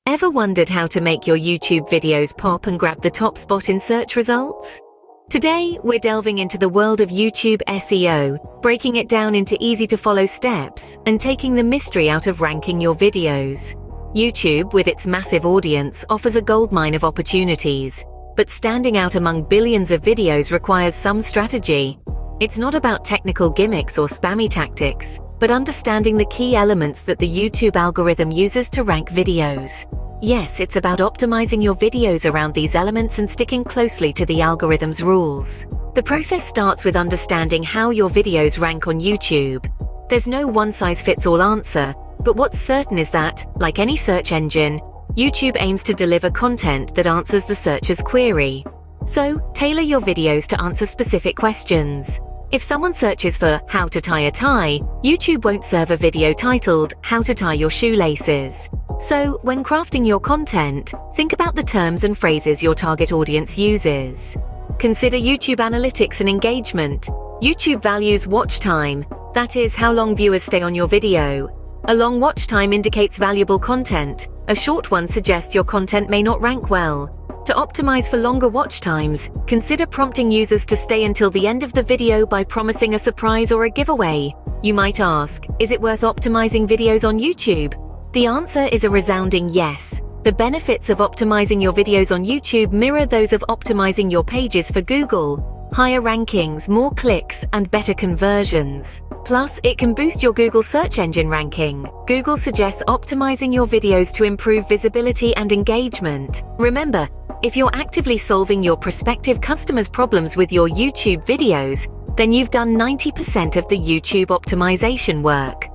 Ever wondered how to make your YouTube videos pop and grab the top spot in search results? Today, we're delving into the world of YouTube SEO, breaking it down into easy-to-follow steps and taking the mystery out of ranking your videos. YouTube, with its massive audience, offers a goldmine of opportunities, but standing out among billions of videos requires some strategy. It's not about technical gimmicks or spammy tactics, but understanding the key elements that the YouTube algorithm uses to rank videos. Yes, it's about optimizing your videos around these elements and sticking closely to the algorithm's rules. The process starts with understanding how your videos rank on YouTube. There's no one-size-fits-all answer, but what's certain is that, like any search engine, YouTube aims to deliver content that answers the searcher's query. So, tailor your videos to answer specific questions. If someone searches for how to tie a tie, YouTube won't serve a video titled How to Tie Your Shoelaces. So, when crafting your content, think about the terms and phrases your target audience uses. Consider YouTube analytics and engagement. YouTube values watch time, that is, how long viewers stay on your video. A long watch time indicates valuable content. A short one suggests your content may not rank well. To optimize for longer watch times, consider prompting users to stay until the end of the video by promising a surprise or a giveaway. You might ask, is it worth optimizing videos on YouTube? The answer is a resounding yes. The benefits of optimizing your videos on YouTube mirror those of optimizing your pages for Google. Higher rankings, more clicks, and better conversions. Plus, it can boost your Google search engine ranking. Google suggests optimizing your videos to improve visibility and engagement. Remember, if you're actively solving your prospective customers' problems with your YouTube videos, then you've done 90% of the YouTube optimization work.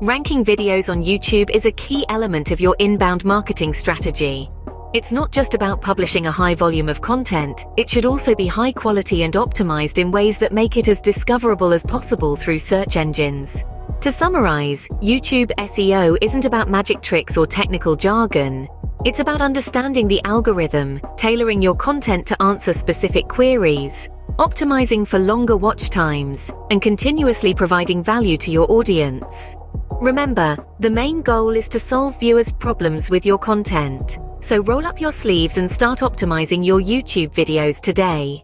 Ranking videos on YouTube is a key element of your inbound marketing strategy. It's not just about publishing a high volume of content, it should also be high quality and optimized in ways that make it as discoverable as possible through search engines. To summarize, YouTube SEO isn't about magic tricks or technical jargon. It's about understanding the algorithm, tailoring your content to answer specific queries, optimizing for longer watch times, and continuously providing value to your audience. Remember, the main goal is to solve viewers' problems with your content. So roll up your sleeves and start optimizing your YouTube videos today.